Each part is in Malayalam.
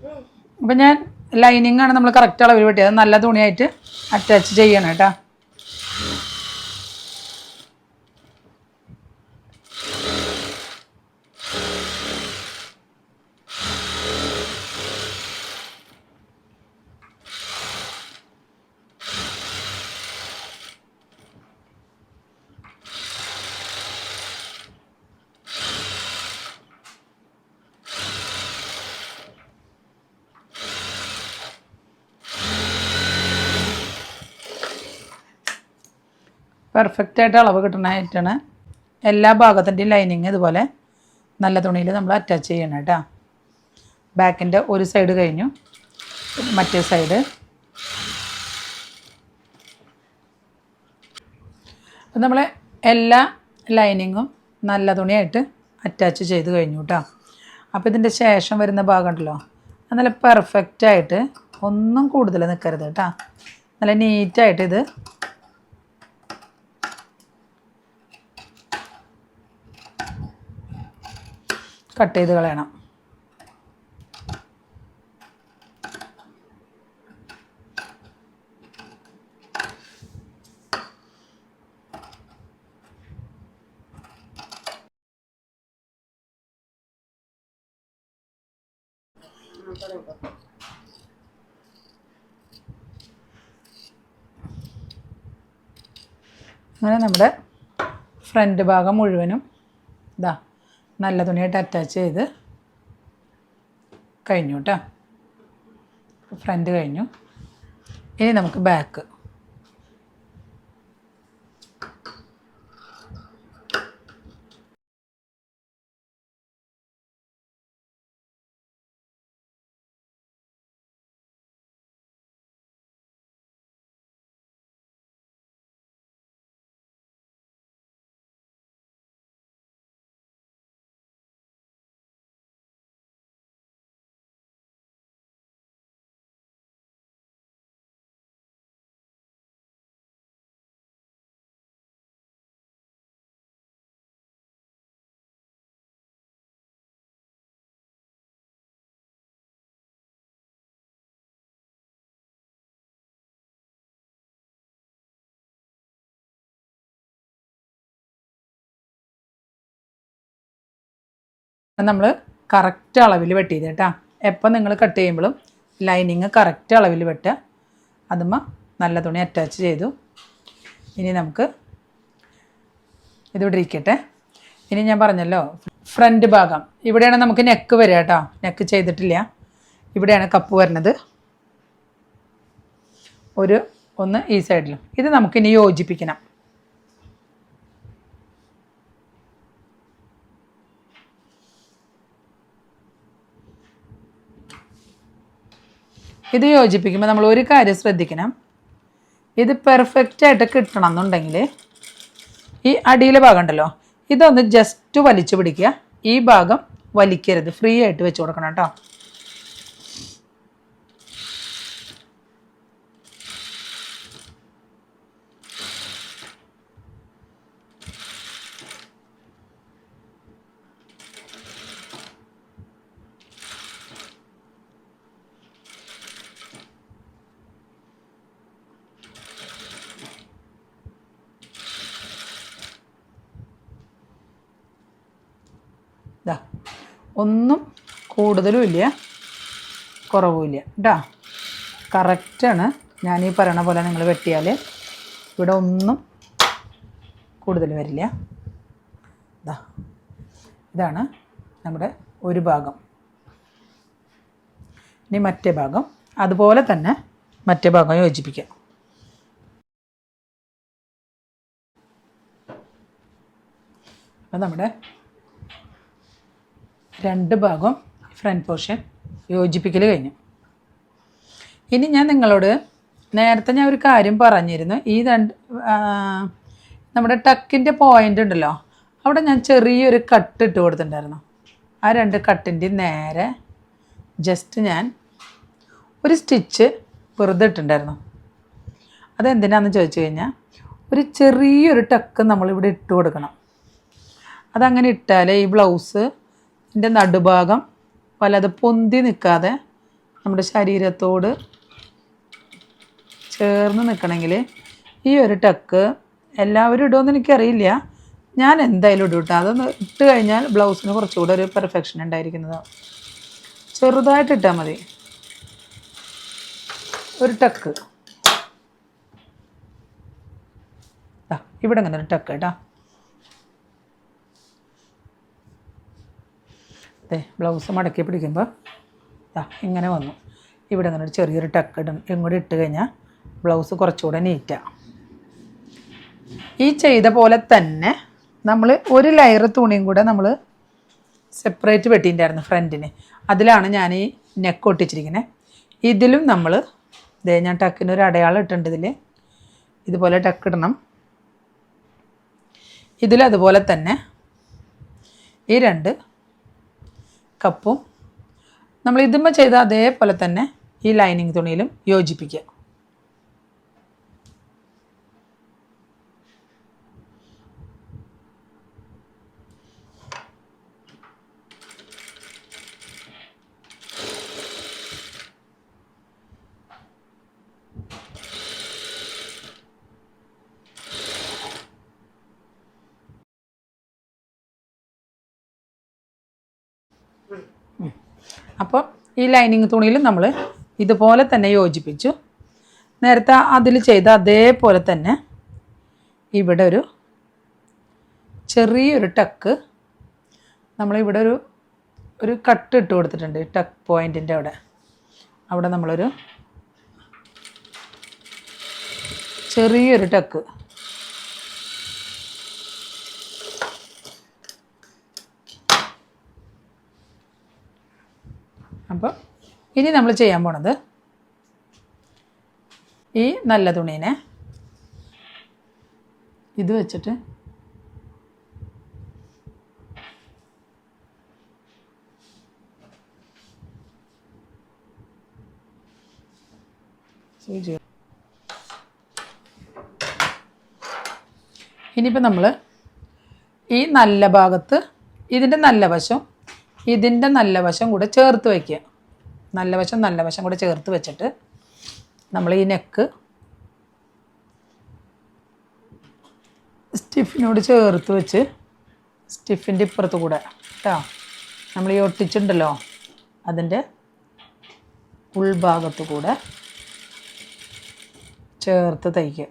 അപ്പം ഞാൻ ലൈനിങ്ങാണ് നമ്മൾ കറക്റ്റ് അളവിൽ വെട്ടിയത്. നല്ല തുണിയായിട്ട് അറ്റാച്ച് ചെയ്യണം കേട്ടോ. പെർഫെക്റ്റായിട്ട് അളവ് കിട്ടണമായിട്ടാണ് എല്ലാ ഭാഗത്തിൻ്റെയും ലൈനിങ് ഇതുപോലെ നല്ല തുണിയിൽ നമ്മൾ അറ്റാച്ച് ചെയ്യണം കേട്ടോ. ബാക്കിൻ്റെ ഒരു സൈഡ് കഴിഞ്ഞു, മറ്റേ സൈഡ്. അപ്പം നമ്മൾ എല്ലാ ലൈനിങ്ങും നല്ല തുണിയായിട്ട് അറ്റാച്ച് ചെയ്ത് കഴിഞ്ഞു കേട്ടോ. അപ്പോൾ ഇതിൻ്റെ ശേഷം വരുന്ന ഭാഗം ഉണ്ടല്ലോ, അത് നല്ല പെർഫെക്റ്റായിട്ട് ഒന്നും കൂടുതൽ നിൽക്കരുത് കേട്ടോ. നല്ല നീറ്റായിട്ട് ഇത് കട്ട് ചെയ്ത് കളയണം. അങ്ങനെ നമ്മുടെ ഫ്രണ്ട് ഭാഗം മുഴുവനും ഇതാ നല്ല തുണിയായിട്ട് അറ്റാച്ച് ചെയ്ത് കഴിഞ്ഞു കേട്ടോ. ഫ്രണ്ട് കഴിഞ്ഞു. ഇനി നമുക്ക് ബാക്ക്. നമ്മൾ കറക്റ്റ് അളവിൽ വെട്ടിയത് കേട്ടോ. എപ്പം നിങ്ങൾ കട്ട് ചെയ്യുമ്പോഴും ലൈനിങ് കറക്റ്റ് അളവിൽ വെട്ടുക. അതുമ്മ നല്ല തുണി അറ്റാച്ച് ചെയ്തു. ഇനി നമുക്ക് ഇതിവിടെ ഇരിക്കട്ടെ. ഇനി ഞാൻ പറഞ്ഞല്ലോ ഫ്രണ്ട് ഭാഗം ഇവിടെയാണ് നമുക്ക് നെക്ക് വരിക കേട്ടോ. നെക്ക് ചെയ്തിട്ടില്ല. ഇവിടെയാണ് കപ്പ് വരുന്നത്. ഒന്ന് ഈ സൈഡിലും. ഇത് നമുക്കിനി യോജിപ്പിക്കണം. ഇത് യോജിപ്പിക്കുമ്പോൾ നമ്മൾ ഒരു കാര്യം ശ്രദ്ധിക്കണം. ഇത് പെർഫെക്റ്റായിട്ട് കിട്ടണം എന്നുണ്ടെങ്കിൽ ഈ അടിയിലെ ഭാഗം ഉണ്ടല്ലോ, ഇതൊന്ന് ജസ്റ്റ് വലിച്ചു പിടിക്കുക. ഈ ഭാഗം വലിക്കരുത്, ഫ്രീ ആയിട്ട് വെച്ച് കൊടുക്കണം കേട്ടോ. ഇതാ ഒന്നും കൂടുതലും ഇല്ല, കുറവുമില്ല കേട്ടോ. കറക്റ്റാണ്. ഞാൻ ഈ പറയണ പോലെ നിങ്ങൾ വെട്ടിയാൽ ഇവിടെ ഒന്നും കൂടുതൽ വരില്ല. ഇതാ ഇതാണ് നമ്മുടെ ഒരു ഭാഗം. ഇനി മറ്റേ ഭാഗം അതുപോലെ തന്നെ മറ്റേ ഭാഗം യോജിപ്പിക്കാം. അപ്പം നമ്മുടെ രണ്ട് ഭാഗം ഫ്രണ്ട് പോർഷൻ യോജിപ്പിക്കൽ കഴിഞ്ഞു. ഇനി ഞാൻ നിങ്ങളോട് നേരത്തെ ഞാൻ ഒരു കാര്യം പറഞ്ഞിരുന്നു. ഈ നമ്മുടെ ടക്കിൻ്റെ പോയിൻ്റ് ഉണ്ടല്ലോ, അവിടെ ഞാൻ ചെറിയൊരു കട്ട് ഇട്ട് കൊടുത്തിട്ടുണ്ടായിരുന്നു. ആ രണ്ട് കട്ടിൻ്റെ നേരെ ജസ്റ്റ് ഞാൻ ഒരു സ്റ്റിച്ച് വെറുതെ ഇട്ടിട്ടുണ്ടായിരുന്നു. അതെന്തിനാണെന്ന് ചോദിച്ചു കഴിഞ്ഞാൽ ഒരു ചെറിയൊരു ടക്ക് നമ്മളിവിടെ ഇട്ട് കൊടുക്കണം. അതങ്ങനെ ഇട്ടാലേ ഈ ബ്ലൗസിൻ്റെ നടുഭാഗം വല്ലാതെ പൊന്തി നിൽക്കാതെ നമ്മുടെ ശരീരത്തോട് ചേർന്ന് നിൽക്കണമെങ്കിൽ ഈ ഒരു ടക്ക് എല്ലാവരും ഇടുമെന്ന് എനിക്കറിയില്ല. ഞാൻ എന്തായാലും ഇടും കേട്ടോ. അതൊന്ന് ഇട്ട് കഴിഞ്ഞാൽ ബ്ലൗസിന് കുറച്ചുകൂടെ ഒരു പെർഫെക്ഷൻ ഉണ്ടായിരിക്കുന്നതാണ്. ചെറുതായിട്ട് ഇട്ടാൽ മതി. ഒരു ടക്ക് ഇവിടെ അങ്ങനെ ഒരു ടക്ക് കേട്ടോ. അതെ, ബ്ലൗസ് മടക്കി പിടിക്കുമ്പോൾ ഇങ്ങനെ വന്നു. ഇവിടെ അങ്ങനെ ഒരു ചെറിയൊരു ടക്ക് ഇങ്ങോട്ട് ഇട്ട് കഴിഞ്ഞാൽ ബ്ലൗസ് കുറച്ചുകൂടെ നീറ്റാണ്. ഈ ചെയ്ത പോലെ തന്നെ നമ്മൾ ഒരു ലെയർ തുണിയും കൂടെ നമ്മൾ സെപ്പറേറ്റ് വെട്ടിയിട്ടുണ്ടായിരുന്നു ഫ്രണ്ടിന്. അതിലാണ് ഞാൻ ഈ നെക്ക് ഒട്ടിച്ചിരിക്കുന്നത്. ഇതിലും നമ്മൾ ഞാൻ ടക്കിനൊരു അടയാളം ഇട്ടിട്ടുണ്ട്. ഇതുപോലെ ടക്ക് ഇടണം. ഇതിലതുപോലെ തന്നെ ഈ 2 കപ്പും നമ്മൾ ഇതുമ്പോൾ ചെയ്ത അതേപോലെ തന്നെ ഈ ലൈനിങ് തുണിയിലും യോജിപ്പിക്കുക. അപ്പോൾ ഈ ലൈനിങ് തുണിയിൽ നമ്മൾ ഇതുപോലെ തന്നെ യോജിപ്പിച്ചു. നേരത്തെ അതിൽ ചെയ്ത അതേപോലെ തന്നെ ഇവിടെ ചെറിയൊരു ടക്ക് നമ്മളിവിടെ ഒരു കട്ട് ഇട്ട് കൊടുത്തിട്ടുണ്ട്. ടക്ക് പോയിൻറ്റിൻ്റെ അവിടെ നമ്മളൊരു ചെറിയൊരു ടക്ക്. അപ്പോൾ ഇനി നമ്മൾ ചെയ്യാൻ പോണത് ഈ നല്ല തുണീനെ ഇത് വെച്ചിട്ട് ഇനിയിപ്പോൾ നമ്മൾ ഈ നല്ല ഭാഗത്ത് ഇതിൻ്റെ നല്ല വശം കൂടെ ചേർത്ത് വയ്ക്കുക. നല്ല വശം കൂടെ ചേർത്ത് വെച്ചിട്ട് നമ്മൾ ഈ നെക്ക് സ്റ്റിഫിനോട് ചേർത്ത് വെച്ച് സ്റ്റിഫിൻ്റെ ഇപ്പുറത്ത് കൂടെ കേട്ടോ നമ്മൾ ഈ ഒട്ടിച്ചിട്ടുണ്ടല്ലോ അതിൻ്റെ ഉൾഭാഗത്ത് കൂടെ ചേർത്ത് തയ്ക്കുക.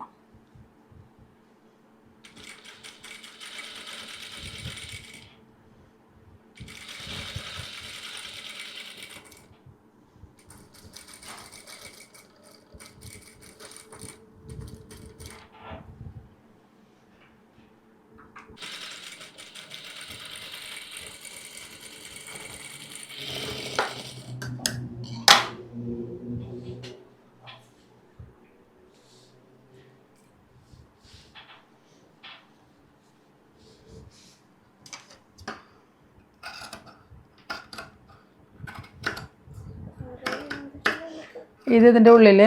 ഇതിൻ്റെ ഉള്ളിൽ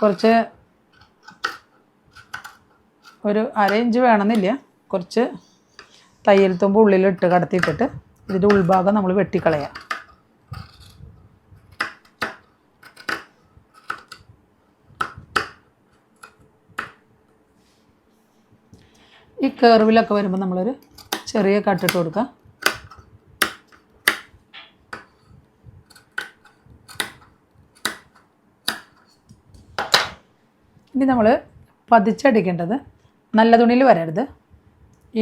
കുറച്ച് ഒരു 1/2 ഇഞ്ച് വേണമെന്നില്ല, കുറച്ച് തയ്യൽ തുമ്പ് ഉള്ളിലിട്ട് കടത്തിയിട്ടിട്ട് ഇതിൻ്റെ ഉൾഭാഗം നമ്മൾ വെട്ടിക്കളയാം. ഈ കർവിലൊക്കെ വരുമ്പോൾ നമ്മളൊരു ചെറിയ കട്ടിട്ട് കൊടുക്കുക. ഇനി നമ്മൾ പതിച്ചടിക്കേണ്ടത് നല്ല തുണിയിൽ വരരുത്.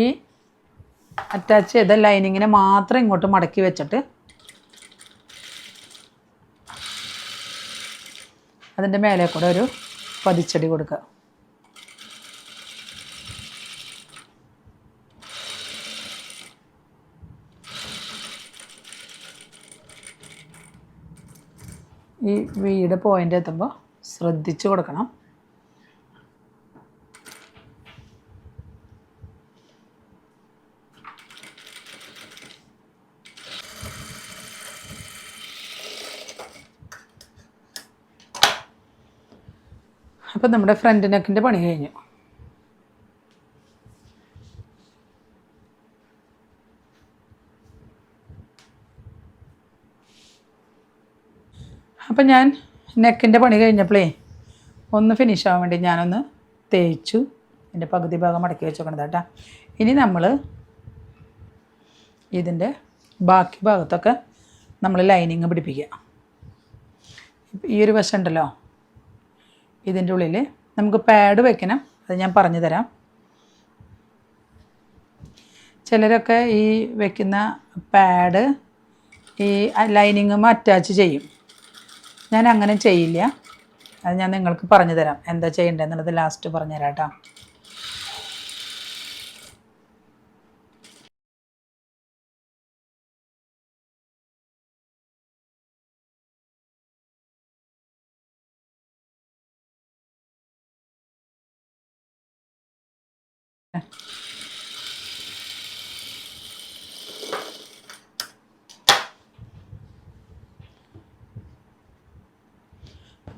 ഈ അറ്റാച്ച് ചെയ്ത ലൈനിങ്ങിനെ മാത്രം ഇങ്ങോട്ട് മടക്കി വെച്ചിട്ട് അതിൻ്റെ മേലെ കൂടെ ഒരു പതിച്ചടി കൊടുക്കുക. ഈ വീട് പോയിൻ്റ് എത്തുമ്പോൾ ശ്രദ്ധിച്ച് കൊടുക്കണം. അപ്പം നമ്മുടെ ഫ്രണ്ട് നെക്കിൻ്റെ പണി കഴിഞ്ഞു. അപ്പം ഞാൻ നെക്കിൻ്റെ പണി കഴിഞ്ഞപ്പോഴേ ഒന്ന് ഫിനിഷ് ആവാൻ വേണ്ടി ഞാനൊന്ന് തേച്ചു. എൻ്റെ പകുതി ഭാഗം മടക്കി വെച്ചേക്കണത് കേട്ടോ. ഇനി നമ്മൾ ഇതിൻ്റെ ബാക്കി ഭാഗത്തൊക്കെ നമ്മൾ ലൈനിങ് പിടിപ്പിക്കുക. ഈ ഒരു വശം ഉണ്ടല്ലോ, ഇതിൻ്റെ ഉള്ളിൽ നമുക്ക് പാഡ് വെക്കണം. അത് ഞാൻ പറഞ്ഞു തരാം. ചിലരൊക്കെ ഈ വെക്കുന്ന പാഡ് ഈ ലൈനിങ്ങും അറ്റാച്ച് ചെയ്യും. ഞാൻ അങ്ങനെ ചെയ്യില്ല. അത് ഞാൻ നിങ്ങൾക്ക് പറഞ്ഞു തരാം എന്താ ചെയ്യേണ്ടതെന്നുള്ളത് ലാസ്റ്റ് പറഞ്ഞു തരാം കേട്ടോ.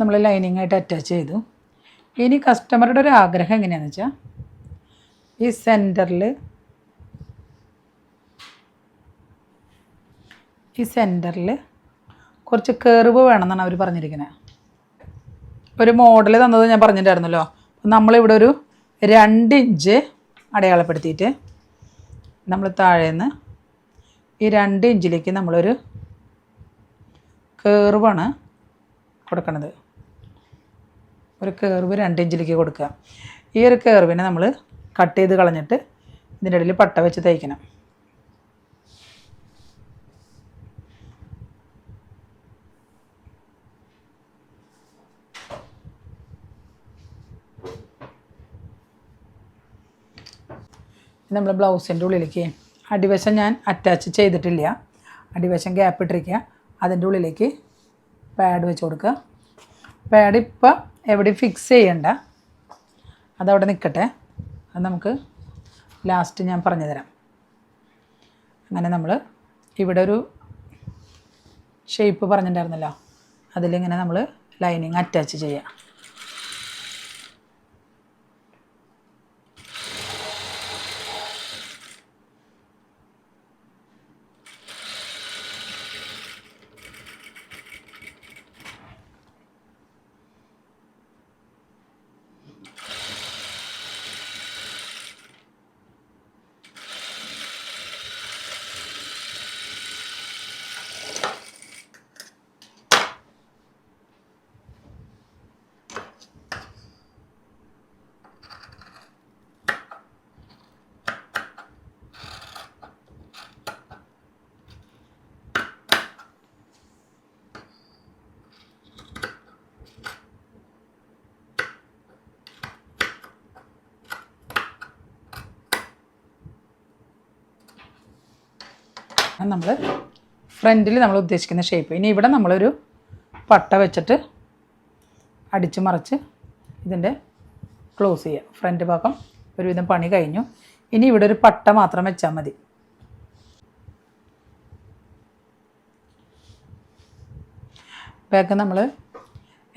നമ്മൾ ലൈനിങ്ങായിട്ട് അറ്റാച്ച് ചെയ്തു. ഇനി കസ്റ്റമറുടെ ഒരു ആഗ്രഹം എങ്ങനെയാണെന്ന് വെച്ചാൽ ഈ സെൻറ്ററിൽ കുറച്ച് കർവ് വേണമെന്നാണ് അവർ പറഞ്ഞിരിക്കുന്നത്. ഒരു മോഡൽ തന്നത് ഞാൻ പറഞ്ഞിട്ടുണ്ടായിരുന്നല്ലോ. നമ്മളിവിടെ ഒരു 2 ഇഞ്ച് അടയാളപ്പെടുത്തിയിട്ട് നമ്മൾ താഴേന്ന് ഈ 2 ഇഞ്ചിലേക്ക് നമ്മളൊരു കർവാണ് കൊടുക്കണത്. ഒരു കർവ് 2 ഇഞ്ചിലേക്ക് കൊടുക്കുക. ഈ ഒരു കർവിനെ നമ്മൾ കട്ട് ചെയ്ത് കളഞ്ഞിട്ട് ഇതിൻ്റെ ഇടയിൽ പട്ട വെച്ച് തയ്ക്കണം. നമ്മൾ ബ്ലൗസിൻ്റെ ഉള്ളിലേക്ക് അടിവശം ഞാൻ അറ്റാച്ച് ചെയ്തിട്ടില്ല. അടിവശം ഗ്യാപ്പ് ഇട്ടിരിക്കുക. അതിൻ്റെ ഉള്ളിലേക്ക് പാഡ് വെച്ച് കൊടുക്കുക. പാഡ് ഇപ്പോൾ എവിടെയും ഫിക്സ് ചെയ്യണ്ട, അതവിടെ നിൽക്കട്ടെ. അത് നമുക്ക് ലാസ്റ്റ് ഞാൻ പറഞ്ഞു തരാം. അങ്ങനെ നമ്മൾ ഇവിടെ ഒരു ഷേപ്പ് പറഞ്ഞിട്ടുണ്ടായിരുന്നല്ലോ, അതിലിങ്ങനെ നമ്മൾ ലൈനിങ് അറ്റാച്ച് ചെയ്യുക. നമ്മൾ ഫ്രണ്ടിൽ നമ്മൾ ഉദ്ദേശിക്കുന്ന ഷേപ്പ്. ഇനി ഇവിടെ നമ്മളൊരു പട്ട വെച്ചിട്ട് അടിച്ച് മറിച്ച് ഇതിൻ്റെ ക്ലോസ് ചെയ്യുക. ഫ്രണ്ട് ഭാഗം ഒരുവിധം പണി കഴിഞ്ഞു. ഇനി ഇവിടെ ഒരു പട്ട മാത്രം വെച്ചാൽ മതി. ബാക്ക് നമ്മൾ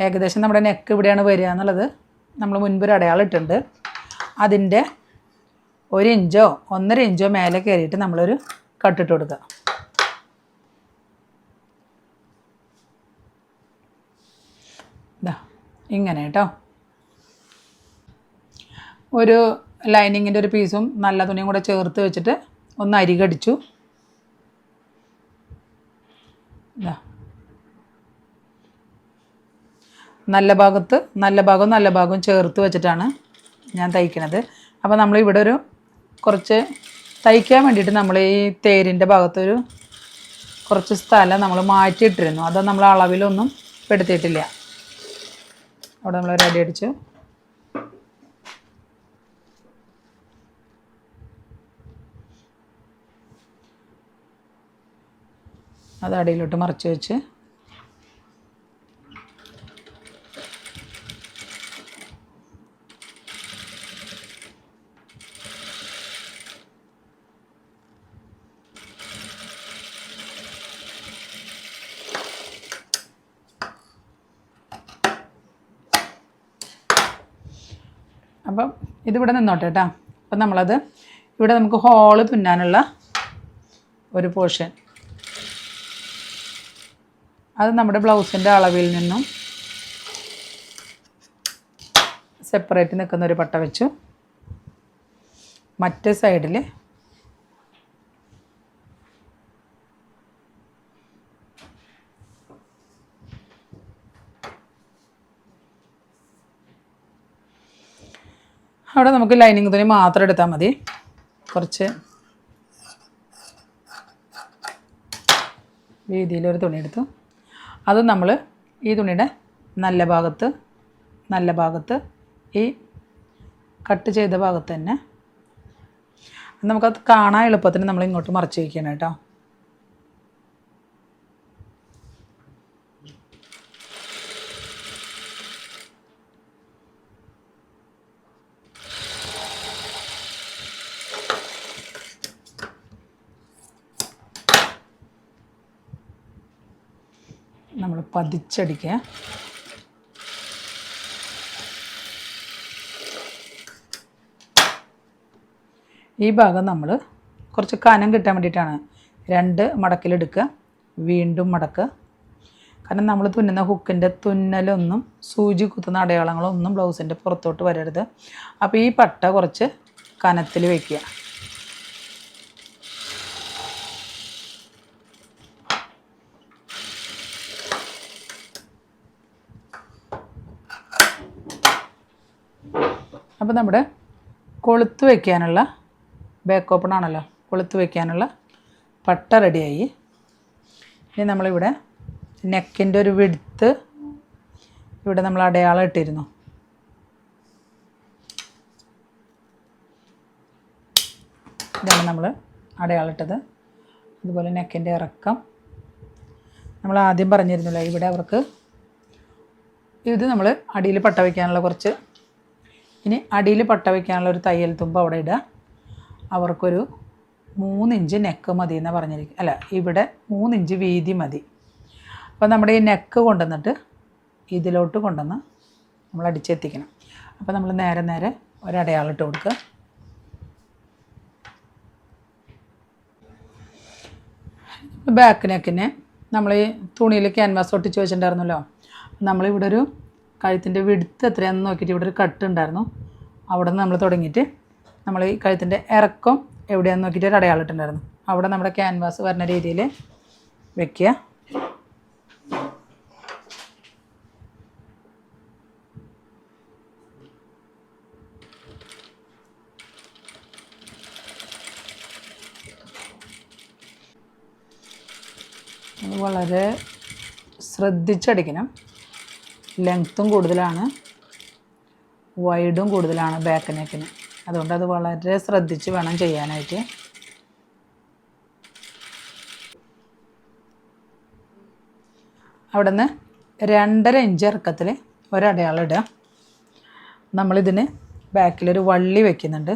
ഏകദേശം നമ്മുടെ നെക്ക് ഇവിടെയാണ് വരിക എന്നുള്ളത് നമ്മൾ മുൻപൊരു അടയാളം ഇട്ടിട്ടുണ്ട്. അതിൻ്റെ 1 ഇഞ്ചോ 1.5 ഇഞ്ചോ മേലെ കയറിയിട്ട് നമ്മളൊരു കട്ടിട്ട് കൊടുക്കുക. ഇതാ ഇങ്ങനെ കേട്ടോ. ഒരു ലൈനിങ്ങിൻ്റെ ഒരു പീസും നല്ല തുണിയും കൂടെ ചേർത്ത് വെച്ചിട്ട് ഒന്ന് അരികടിച്ചു. ഇതാ നല്ല ഭാഗവും ചേർത്ത് വെച്ചിട്ടാണ് ഞാൻ തയ്ക്കണത്. അപ്പോൾ നമ്മളിവിടെ ഒരു കുറച്ച് തയ്ക്കാൻ വേണ്ടിയിട്ട് നമ്മൾ ഈ തേരിൻ്റെ ഭാഗത്തൊരു കുറച്ച് സ്ഥലം നമ്മൾ മാറ്റിയിട്ടിരുന്നു. അത് നമ്മൾ അളവിലൊന്നും പെടുത്തിയിട്ടില്ല. അവിടെ നമ്മളൊരു അടി അടിച്ചു. അത് അടിയിലോട്ട് മറിച്ച് വെച്ച് അപ്പം ഇതിവിടെ നിന്നോട്ടെ കേട്ടോ. അപ്പം നമ്മളത് ഇവിടെ നമുക്ക് ഹോള് തുന്നാനുള്ള ഒരു പോർഷൻ അത് നമ്മുടെ ബ്ലൗസിൻ്റെ അളവിൽ നിന്നും സെപ്പറേറ്റ് നിൽക്കുന്ന ഒരു പട്ട വെച്ചു. മറ്റേ സൈഡിൽ അവിടെ നമുക്ക് ലൈനിങ് തുണി മാത്രം എടുത്താൽ മതി. കുറച്ച് വീതിയിലൊരു തുണി എടുത്തു. അത് നമ്മൾ ഈ തുണിയുടെ നല്ല ഭാഗത്ത് ഈ കട്ട് ചെയ്ത ഭാഗത്ത് തന്നെ നമുക്കത് കാണാൻ എളുപ്പത്തിന് നമ്മൾ ഇങ്ങോട്ട് മറച്ച് വയ്ക്കണം കേട്ടോ. നമ്മൾ പതിച്ചടിക്കുക. ഈ ഭാഗം നമ്മൾ കുറച്ച് കനം കിട്ടാൻ വേണ്ടിയിട്ടാണ് 2 മടക്കിലെടുക്കുക, വീണ്ടും മടക്കുക. കാരണം നമ്മൾ തുന്നുന്ന ഹുക്കിൻ്റെ തുന്നലൊന്നും സൂചി കുത്തുന്ന അടയാളങ്ങളൊന്നും ബ്ലൗസിൻ്റെ പുറത്തോട്ട് വരരുത്. അപ്പോൾ ഈ പട്ട കുറച്ച് കനത്തിൽ വയ്ക്കുക. അപ്പോൾ നമ്മുടെ കൊളുത്ത് വയ്ക്കാനുള്ള ബാക്ക് ഓപ്പൺ ആണല്ലോ, കൊളുത്ത് വയ്ക്കാനുള്ള പട്ട റെഡിയായി. ഇനി നമ്മളിവിടെ നെക്കിൻ്റെ ഒരു വിഡ്ത്ത് ഇവിടെ നമ്മൾ അടയാളം ഇട്ടിരുന്നു. ഇതാണ് നമ്മൾ അടയാളം ഇട്ടത്. അതുപോലെ നെക്കിൻ്റെ ഇറക്കം നമ്മൾ ആദ്യം പറഞ്ഞിരുന്നില്ല. ഇവിടെ അവർക്ക് ഇത് നമ്മൾ അടിയിൽ പട്ട വയ്ക്കാനുള്ള കുറച്ച്, ഇനി അടിയിൽ പട്ട വയ്ക്കാനുള്ള ഒരു തയ്യൽ തുമ്പ് അവിടെ ഇടുക. അവർക്കൊരു 3 ഇഞ്ച് നെക്ക് മതി എന്നാണ് പറഞ്ഞിരിക്കുക. അല്ല, ഇവിടെ 3 ഇഞ്ച് വീതി മതി. അപ്പോൾ നമ്മുടെ ഈ നെക്ക് കൊണ്ടുവന്നിട്ട് ഇതിലോട്ട് കൊണ്ടുവന്ന് നമ്മൾ അടിച്ചെത്തിക്കണം. അപ്പോൾ നമ്മൾ നേരെ ഒരടയാളം ഇട്ട് കൊടുക്കുക. ബാക്ക് നെക്കിന് നമ്മൾ ഈ തുണിയിൽ ക്യാൻവാസ് ഒട്ടിച്ച് വെച്ചിട്ടുണ്ടായിരുന്നല്ലോ. നമ്മളിവിടെ ഒരു കഴുത്തിൻ്റെ വിഡ്ത്ത് എത്രയാണെന്ന് നോക്കിയിട്ട് ഇവിടെ ഒരു കട്ട് ഉണ്ടായിരുന്നു. അവിടെ നിന്ന് നമ്മൾ തുടങ്ങിയിട്ട് നമ്മൾ ഈ കഴുത്തിൻ്റെ ഇറക്കം എവിടെയാണെന്ന് നോക്കിയിട്ട് ഒരു അടയാളം ഇട്ടുണ്ടായിരുന്നു. അവിടെ നമ്മുടെ ക്യാൻവാസ് വരുന്ന രീതിയിൽ വെക്കുക. വളരെ ശ്രദ്ധിച്ചടിക്കണം. ലെങ്ത്തും കൂടുതലാണ്, വൈഡും കൂടുതലാണ് ബാക്ക് നെക്കിന്. അതുകൊണ്ട് അത് വളരെ ശ്രദ്ധിച്ച് വേണം ചെയ്യാനായിട്ട്. അവിടെ നിന്ന് 2.5 ഇഞ്ച് ഇറക്കത്തിൽ ഒരടയാളം ഇടുക. നമ്മളിതിന് ബാക്കിലൊരു വള്ളി വയ്ക്കുന്നുണ്ട്.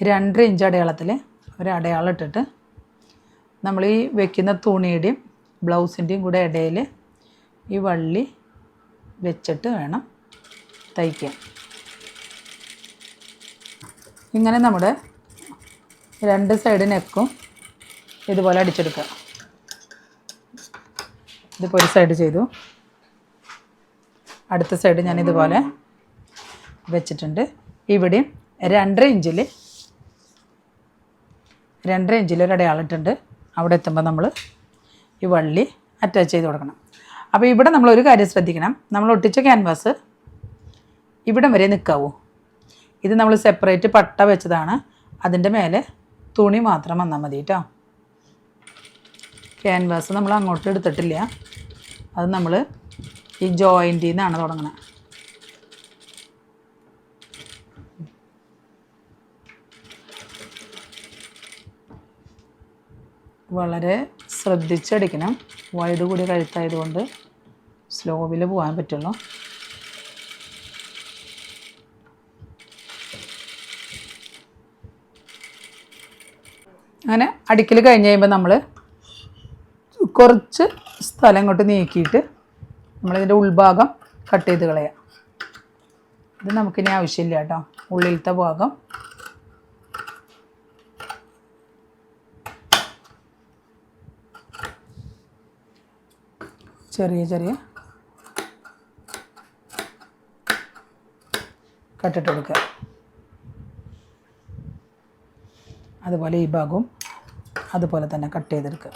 2.5 ഇഞ്ച് അടയാളത്തിൽ ഒരടയാളം ഇട്ടിട്ട് നമ്മൾ ഈ വയ്ക്കുന്ന തുണിയുടെയും ബ്ലൗസിൻ്റെയും കൂടെ ഇടയിൽ ഈ വള്ളി വെച്ചിട്ട് വേണം തയ്ക്കാൻ. ഇങ്ങനെ നമ്മുടെ 2 സൈഡ് നെക്കും ഇതുപോലെ അടിച്ചെടുക്കുക. ഇതിപ്പോൾ ഒരു സൈഡ് ചെയ്തു, അടുത്ത സൈഡ് ഞാൻ ഇതുപോലെ വെച്ചിട്ടുണ്ട്. ഇവിടെയും 2.5 ഇഞ്ചിൽ ഒരു അടയാളം ഇട്ടിട്ടുണ്ട്. അവിടെ എത്തുമ്പോൾ നമ്മൾ ഈ വള്ളി അറ്റാച്ച് ചെയ്ത് കൊടുക്കണം. അപ്പോൾ ഇവിടെ നമ്മളൊരു കാര്യം ശ്രദ്ധിക്കണം. നമ്മൾ ഒട്ടിച്ച ക്യാൻവാസ് ഇവിടം വരെ നിൽക്കാവൂ. ഇത് നമ്മൾ സെപ്പറേറ്റ് പട്ട വെച്ചതാണ്. അതിൻ്റെ മേലെ തുണി മാത്രം വന്നാൽ മതി കേട്ടോ. ക്യാൻവാസ് നമ്മൾ അങ്ങോട്ട് എടുത്തിട്ടില്ല. അത് നമ്മൾ ഈ ജോയിൻറ്റിൽ നിന്നാണ് തുടങ്ങുന്നത്. വളരെ ശ്രദ്ധിച്ചടിക്കണം. വൈഡ് കൂടി കഴുത്തായതുകൊണ്ട് സ്ലോവിൽ പോകാൻ പറ്റുള്ളൂ. അങ്ങനെ അടിക്കൽ കഴിഞ്ഞ് കഴിയുമ്പോൾ നമ്മൾ കുറച്ച് സ്ഥലം ഇങ്ങോട്ട് നീക്കിയിട്ട് നമ്മളിതിൻ്റെ ഉൾഭാഗം കട്ട് ചെയ്ത് കളയാം. ഇത് നമുക്കിനി ആവശ്യമില്ല കേട്ടോ. ഉള്ളിലത്തെ ഭാഗം ചെറിയ ചെറിയ കട്ടിട്ട് കൊടുക്കുക. അതുപോലെ ഈ ഭാഗവും അതുപോലെ തന്നെ കട്ട് ചെയ്തെടുക്കുക.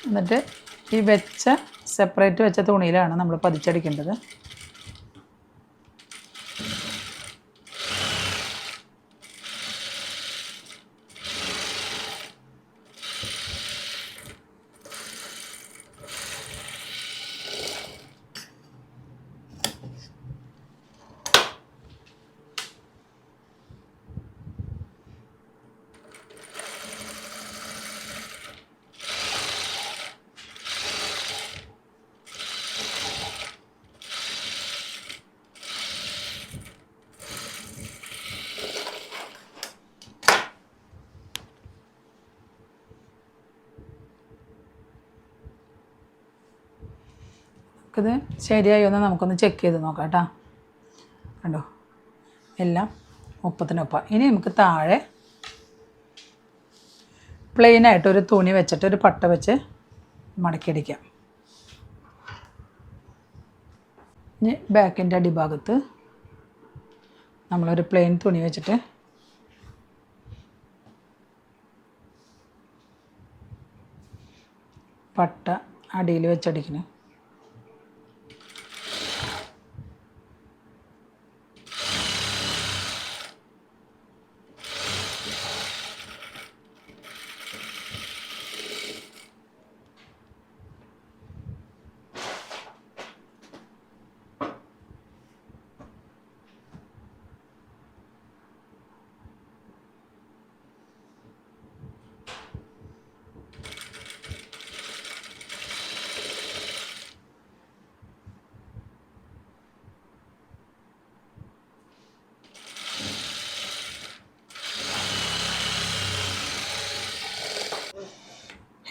എന്നിട്ട് ഈ സെപ്പറേറ്റ് വെച്ച തുണിയിലാണ് നമ്മൾ പതിച്ചടിക്കേണ്ടത്. ഇത് ശരിയായോ എന്ന് നമുക്കൊന്ന് ചെക്ക് ചെയ്ത് നോക്കാം കേട്ടോ. കണ്ടോ, എല്ലാം ഒപ്പത്തിനൊപ്പം. ഇനി നമുക്ക് താഴെ പ്ലെയിനായിട്ടൊരു തുണി വെച്ചിട്ട് ഒരു പട്ട വെച്ച് മടക്കിയടിക്കാം. ഇനി ബാക്കിൻ്റെ അടിഭാഗത്ത് നമ്മളൊരു പ്ലെയിൻ തുണി വെച്ചിട്ട് പട്ട അടിയിൽ വെച്ചടിക്കണം.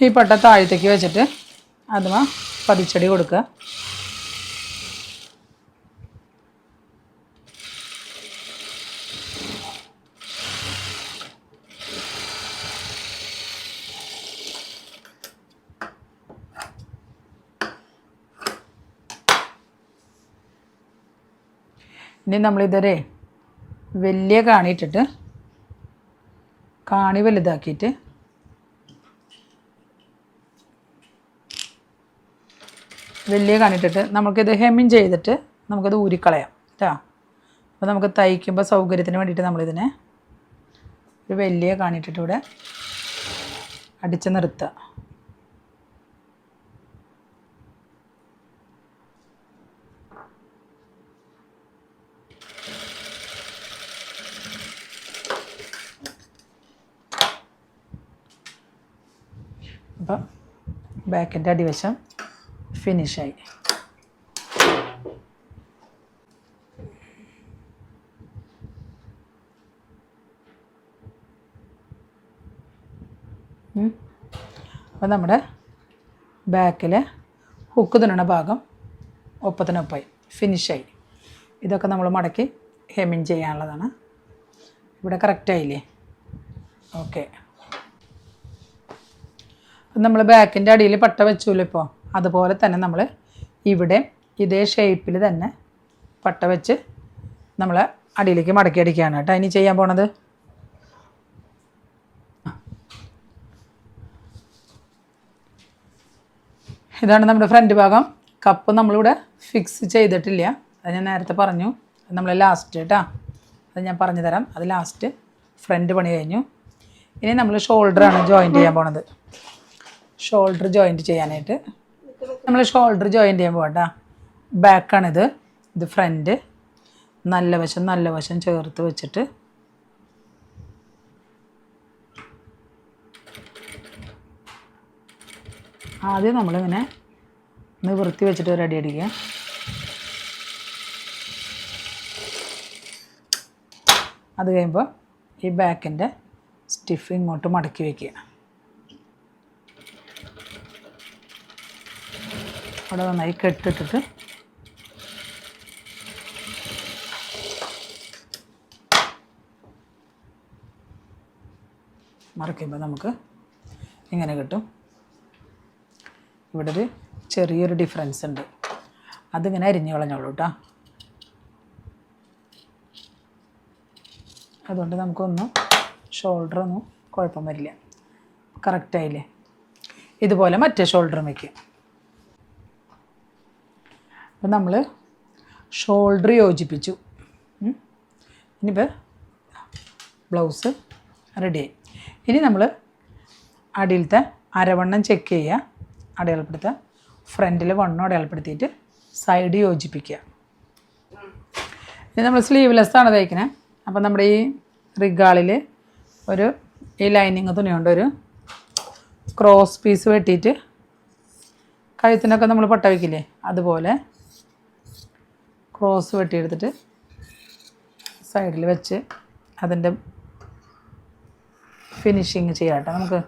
ഈ പട്ട താഴത്തേക്ക് വെച്ചിട്ട് അതുമാ പതിച്ചടി കൊടുക്കുക. ഇനി നമ്മളിതൊരു വലിയ കാണിയിട്ടിട്ട് കാണി വലുതാക്കിയിട്ട് വലിയ കാണിട്ടിട്ട് നമുക്കിത് ഹെമ്മിങ് ചെയ്തിട്ട് നമുക്കത് ഊരിക്കളയാം കേട്ടോ. അപ്പോൾ നമുക്ക് തയ്ക്കുമ്പോൾ സൗകര്യത്തിന് വേണ്ടിയിട്ട് നമ്മളിതിനെ ഒരു വലിയ കാണിട്ടിട്ട് ഇവിടെ അടിച്ച് നിർത്തുക. അപ്പം ബാക്കിൻ്റെ അടിവശം ഫിനിഷായി. അപ്പോൾ നമ്മുടെ ബാക്കിലെ ഹുക്ക് തുന്നണ ഭാഗം ഒപ്പത്തിനൊപ്പമായി ഫിനിഷായി. ഇതൊക്കെ നമ്മൾ മടക്കി ഹെമ്മിങ് ചെയ്യാനുള്ളതാണ്. ഇവിടെ കറക്റ്റായില്ലേ? ഓക്കെ. നമ്മൾ ബാക്കിൻ്റെ അടിയിൽ പട്ട വെച്ചല്ലോ ഇപ്പോൾ, അതുപോലെ തന്നെ നമ്മൾ ഇവിടെ ഇതേ ഷേപ്പിൽ തന്നെ പട്ട വെച്ച് നമ്മൾ അടിയിലേക്ക് മടക്കി അടിക്കുകയാണ് കേട്ടോ ഇനി ചെയ്യാൻ പോണത്. ഇതാണ് നമ്മുടെ ഫ്രണ്ട് ഭാഗം. കപ്പ് നമ്മളിവിടെ ഫിക്സ് ചെയ്തിട്ടില്ല, അത് ഞാൻ നേരത്തെ പറഞ്ഞു. അത് നമ്മൾ ലാസ്റ്റ് കേട്ടോ, അത് ഞാൻ പറഞ്ഞു തരാം. അത് ലാസ്റ്റ് ഫ്രണ്ട് പണി കഴിഞ്ഞു. ഇനി നമ്മൾ ഷോൾഡറാണ് ജോയിൻറ്റ് ചെയ്യാൻ പോണത്. ഷോൾഡർ ജോയിൻറ്റ് ചെയ്യാനായിട്ട് നമ്മൾ ഷോൾഡർ ജോയിൻറ്റ് ചെയ്യാൻ പോകട്ടോ. ബാക്കാണിത്, ഇത് ഫ്രണ്ട്. നല്ല വശം ചേർത്ത് വെച്ചിട്ട് ആദ്യം നമ്മളിങ്ങനെ നിവൃത്തി വെച്ചിട്ട് ഒരു അടി അടിക്കുക. അത് കഴിയുമ്പോൾ ഈ ബാക്കിൻ്റെ സ്റ്റിഫ് ഇങ്ങോട്ട് മടക്കി വയ്ക്കുക. അവിടെ നന്നായി കെട്ടിട്ടിട്ട് മറക്കുമ്പോൾ നമുക്ക് ഇങ്ങനെ കിട്ടും. ഇവിടെ ഒരു ചെറിയൊരു ഡിഫറൻസ് ഉണ്ട്, അതിങ്ങനെ അരിഞ്ഞു കളഞ്ഞോളൂ കേട്ടോ. അതുകൊണ്ട് നമുക്കൊന്നും ഷോൾഡറൊന്നും കുഴപ്പം വരില്ല. കറക്റ്റായില്ലേ? ഇതുപോലെ മറ്റേ ഷോൾഡറും വയ്ക്കുക. അപ്പം നമ്മൾ ഷോൾഡർ യോജിപ്പിച്ചു. ഇനിയിപ്പോൾ ബ്ലൗസ് റെഡിയായി. ഇനി നമ്മൾ അടിയിലത്തെ അരവണ്ണം ചെക്ക് ചെയ്യുക, അടയാളപ്പെടുത്തുക. ഫ്രണ്ടിൽ വണ്ണം അടയാളപ്പെടുത്തിയിട്ട് സൈഡ് യോജിപ്പിക്കുക. ഇനി നമ്മൾ സ്ലീവ്ലെസ്സാണ് തയ്ക്കുന്നത്. അപ്പം നമ്മുടെ ഈ റിഗാളിൽ ഈ ലൈനിങ് തുണി കൊണ്ട് ഒരു ക്രോസ് പീസ് വെട്ടിയിട്ട് കഴുത്തിനൊക്കെ നമ്മൾ പട്ട വയ്ക്കില്ലേ, അതുപോലെ ക്രോസ് വെട്ടിയെടുത്തിട്ട് സൈഡിൽ വെച്ച് അതിൻ്റെ ഫിനിഷിങ് ചെയ്യാം കേട്ടോ നമുക്ക്.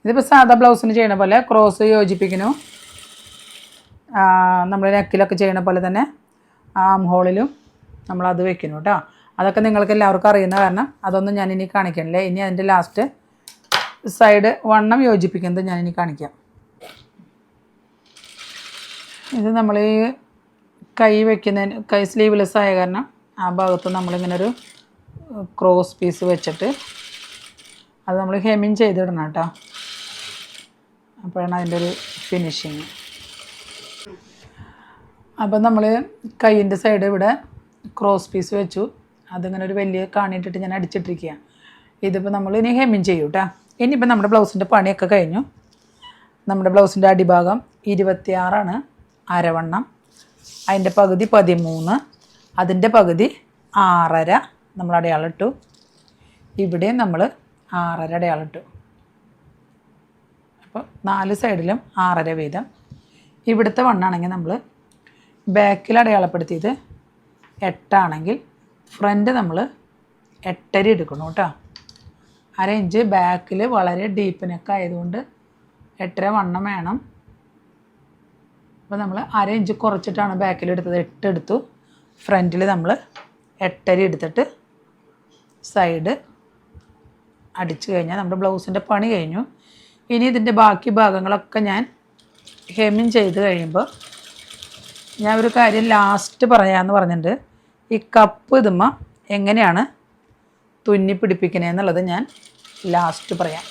ഇതിപ്പോൾ സാധാ ബ്ലൗസിന് ചെയ്യണ പോലെ ക്രോസ് യോജിപ്പിക്കുന്നു. നമ്മൾ നെക്കിലൊക്കെ ചെയ്യണ പോലെ തന്നെ ആം ഹോളിലും നമ്മളത് വെക്കുന്നു കേട്ടോ. അതൊക്കെ നിങ്ങൾക്ക് എല്ലാവർക്കും അറിയുന്ന കാരണം അതൊന്നും ഞാനിനി കാണിക്കണില്ല. ഇനി അതിൻ്റെ ലാസ്റ്റ് സൈഡ് വണ്ണം യോജിപ്പിക്കുന്നത് ഞാനിനി കാണിക്കാം. ഇത് നമ്മൾ ഈ കൈ വയ്ക്കുന്നതിന് കൈ സ്ലീവ്ലെസ് ആയ കാരണം ആ ഭാഗത്ത് നമ്മളിങ്ങനെ ഒരു ക്രോസ് പീസ് വെച്ചിട്ട് അത് നമ്മൾ ഹെമ്മിങ് ചെയ്തിടണം കേട്ടോ. അപ്പോഴാണ് അതിൻ്റെ ഒരു ഫിനിഷിങ്. അപ്പം നമ്മൾ കൈയിൻ്റെ സൈഡ് ഇവിടെ ക്രോസ് പീസ് വെച്ചു. അതിങ്ങനെ ഒരു വലിയ കാണിയിട്ടിട്ട് ഞാൻ അടിച്ചിട്ടിരിക്കുക. ഇതിപ്പോൾ നമ്മൾ ഇനി ഹെമ്മിങ് ചെയ്യും കേട്ടോ. ഇനിയിപ്പോൾ നമ്മുടെ ബ്ലൗസിൻ്റെ പണിയൊക്കെ കഴിഞ്ഞു. നമ്മുടെ ബ്ലൗസിൻ്റെ അടിഭാഗം 26 അരവണ്ണം, അതിൻ്റെ പകുതി 13, അതിൻ്റെ പകുതി 6.5 നമ്മൾ അടയാളം ഇട്ടു. ഇവിടെയും നമ്മൾ 6.5 അടയാളം ഇട്ടു. അപ്പോൾ 4 സൈഡിലും 6.5 വീതം. ഇവിടുത്തെ വണ്ണാണെങ്കിൽ നമ്മൾ ബാക്കിൽ അടയാളപ്പെടുത്തിയത് 8 ആണെങ്കിൽ ഫ്രണ്ട് നമ്മൾ 8.5 എടുക്കണം കേട്ടോ. 1/2 ഇഞ്ച് ബാക്കിൽ വളരെ ഡീപ്പിനൊക്കെ ആയതുകൊണ്ട് 8.5 വണ്ണം വേണം. അപ്പോൾ നമ്മൾ 1/2 ഇഞ്ച് കുറച്ചിട്ടാണ് ബാക്കിൽ എടുത്തത്, 8 എടുത്തു. ഫ്രണ്ടിൽ നമ്മൾ 8.5 എടുത്തിട്ട് സൈഡ് അടിച്ചു കഴിഞ്ഞാൽ നമ്മുടെ ബ്ലൗസിൻ്റെ പണി കഴിഞ്ഞു. ഇനി ഇതിൻ്റെ ബാക്കി ഭാഗങ്ങളൊക്കെ ഞാൻ ഹെമ്മിങ് ചെയ്ത് കഴിയുമ്പോൾ ഞാൻ ഒരു കാര്യം ലാസ്റ്റ് പറയാമെന്ന് പറഞ്ഞിട്ടുണ്ട്. ഈ കപ്പ് ഇതുമ്മ എങ്ങനെയാണ് തുന്നി പിടിപ്പിക്കണേന്നുള്ളത് ഞാൻ ലാസ്റ്റ് പറയാം.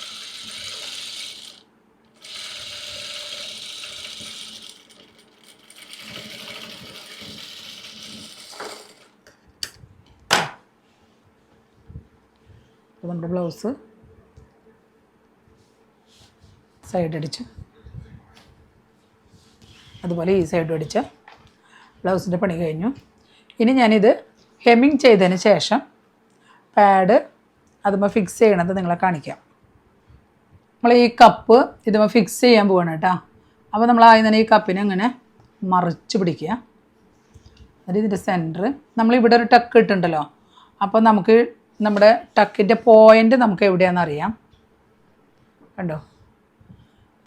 നമ്മുടെ ബ്ലൗസ് സൈഡ് അടിച്ചു, അതുപോലെ ഈ സൈഡും അടിച്ച ബ്ലൗസിൻ്റെ പണി കഴിഞ്ഞു. ഇനി ഞാനിത് ഹെമ്മിങ് ചെയ്തതിന് ശേഷം പാഡ് അതുമ്പോൾ ഫിക്സ് ചെയ്യണത് നിങ്ങളെ കാണിക്കാം. നമ്മൾ ഈ കപ്പ് ഇതുമ്പോൾ ഫിക്സ് ചെയ്യാൻ പോവാണ് കേട്ടോ. അപ്പോൾ നമ്മൾ ആദ്യം തന്നെ ഈ കപ്പിനെ അങ്ങനെ മറിച്ച് പിടിക്കുക. അത് ഇതിൻ്റെ സെൻറ്റർ നമ്മളിവിടെ ഒരു ടക്ക് ഇട്ടുണ്ടല്ലോ, അപ്പോൾ നമുക്ക് നമ്മുടെ ടക്കിൻ്റെ പോയിൻ്റ് നമുക്ക് എവിടെയാണെന്ന് അറിയാം. കണ്ടോ,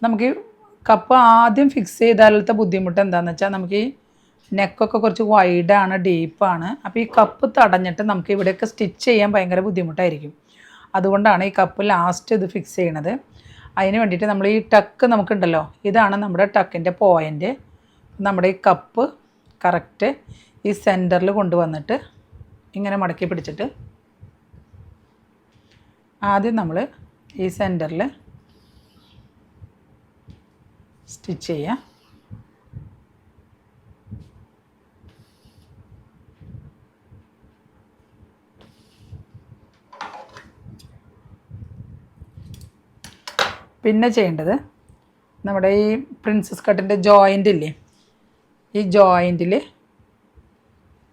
നമുക്ക് ഈ കപ്പ് ആദ്യം ഫിക്സ് ചെയ്താലത്തെ ബുദ്ധിമുട്ട് എന്താണെന്ന് വെച്ചാൽ നമുക്ക് ഈ നെക്കൊക്കെ കുറച്ച് വൈഡാണ്, ഡീപ്പാണ്. അപ്പോൾ ഈ കപ്പ് തടഞ്ഞിട്ട് നമുക്ക് ഇവിടെയൊക്കെ സ്റ്റിച്ച് ചെയ്യാൻ ഭയങ്കര ബുദ്ധിമുട്ടായിരിക്കും. അതുകൊണ്ടാണ് ഈ കപ്പ് ലാസ്റ്റ് ഇത് ഫിക്സ് ചെയ്യണത്. അതിന് വേണ്ടിയിട്ട് നമ്മൾ ഈ ടക്ക് നമുക്കുണ്ടല്ലോ, ഇതാണ് നമ്മുടെ ടക്കിൻ്റെ പോയിൻ്റ്. നമ്മുടെ ഈ കപ്പ് കറക്റ്റ് ഈ സെൻറ്ററിൽ കൊണ്ടുവന്നിട്ട് ഇങ്ങനെ മടക്കി പിടിച്ചിട്ട് ആദ്യം നമ്മൾ ഈ സെൻറ്ററിൽ സ്റ്റിച്ച് ചെയ്യാം. പിന്നെ ചെയ്യേണ്ടത് നമ്മുടെ ഈ പ്രിൻസസ് കട്ടിൻ്റെ ജോയിൻ്റ് ഇല്ലേ, ഈ ജോയിൻറ്റിൽ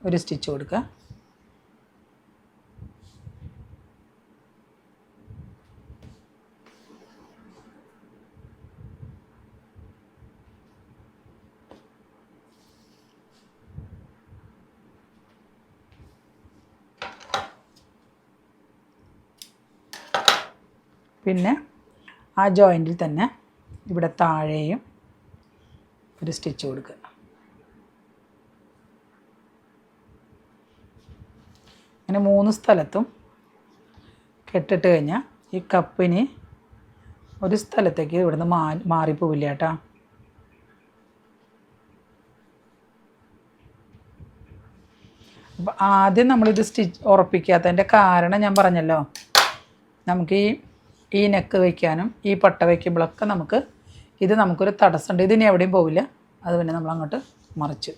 ഒരു സ്റ്റിച്ച് കൊടുക്കുക. പിന്നെ ആ ജോയിൻറ്റിൽ തന്നെ ഇവിടെ താഴെയും ഒരു സ്റ്റിച്ച് കൊടുക്കുക. അങ്ങനെ 3 സ്ഥലത്തും കെട്ടിട്ട് കഴിഞ്ഞാൽ ഈ കപ്പിന് ഒരു സ്ഥലത്തേക്ക് ഇവിടുന്ന് മാറിപ്പോവില്ല കേട്ടോ. അപ്പോൾ ആദ്യം നമ്മളിത് ഉറപ്പിക്കാത്തതിൻ്റെ കാരണം ഞാൻ പറഞ്ഞല്ലോ, നമുക്ക് ഈ നെക്ക് വയ്ക്കാനും ഈ പട്ട വയ്ക്കുമ്പോഴൊക്കെ നമുക്കൊരു തടസ്സമുണ്ട്. ഇതിന് എവിടെയും പോവില്ല. അത് പിന്നെ നമ്മളങ്ങോട്ട് മറിച്ചു.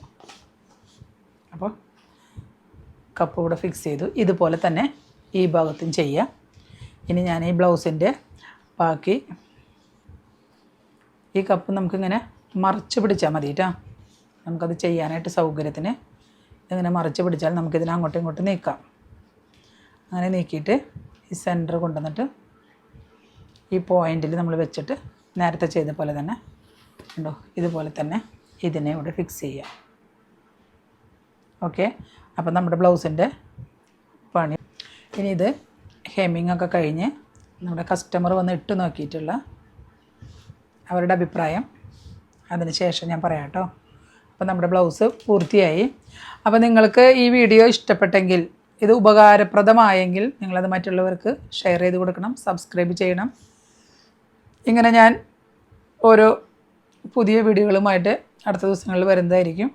അപ്പോൾ കപ്പ് ഇവിടെ ഫിക്സ് ചെയ്തു. ഇതുപോലെ തന്നെ ഈ ഭാഗത്തും ചെയ്യുക. ഇനി ഞാൻ ഈ ബ്ലൗസിൻ്റെ ബാക്കി ഈ കപ്പ് നമുക്കിങ്ങനെ മറിച്ച് പിടിച്ചാൽ മതി കേട്ടോ. നമുക്കത് ചെയ്യാനായിട്ട് സൗകര്യത്തിന് ഇങ്ങനെ മറിച്ച് പിടിച്ചാൽ നമുക്കിതിനെ അങ്ങോട്ടും ഇങ്ങോട്ടും നീക്കാം. അങ്ങനെ നീക്കിയിട്ട് ഈ സെൻറ്റർ കൊണ്ടുവന്നിട്ട് ഈ പോയിൻറ്റിൽ നമ്മൾ വെച്ചിട്ട് നേരത്തെ ചെയ്ത പോലെ തന്നെ ഉണ്ടോ, ഇതുപോലെ തന്നെ ഇതിനെ ഇവിടെ ഫിക്സ് ചെയ്യാം. ഓക്കെ, അപ്പം നമ്മുടെ ബ്ലൗസിൻ്റെ പണി. ഇനി ഇത് ഹെമ്മിങ് ഒക്കെ കഴിഞ്ഞ് നമ്മുടെ കസ്റ്റമർ വന്ന് ഇട്ട് നോക്കിയിട്ടുള്ള അവരുടെ അഭിപ്രായം അതിന് ശേഷം ഞാൻ പറയാം കേട്ടോ. അപ്പോൾ നമ്മുടെ ബ്ലൗസ് പൂർത്തിയായി. അപ്പോൾ നിങ്ങൾക്ക് ഈ വീഡിയോ ഇഷ്ടപ്പെട്ടെങ്കിൽ, ഇത് ഉപകാരപ്രദമായെങ്കിൽ നിങ്ങളത് മറ്റുള്ളവർക്ക് ഷെയർ ചെയ്ത് കൊടുക്കണം, സബ്സ്ക്രൈബ് ചെയ്യണം. ഇങ്ങനെ ഞാൻ ഓരോ പുതിയ വീഡിയോകളുമായിട്ട് അടുത്ത ദിവസങ്ങളിൽ വരുന്നതായിരിക്കും.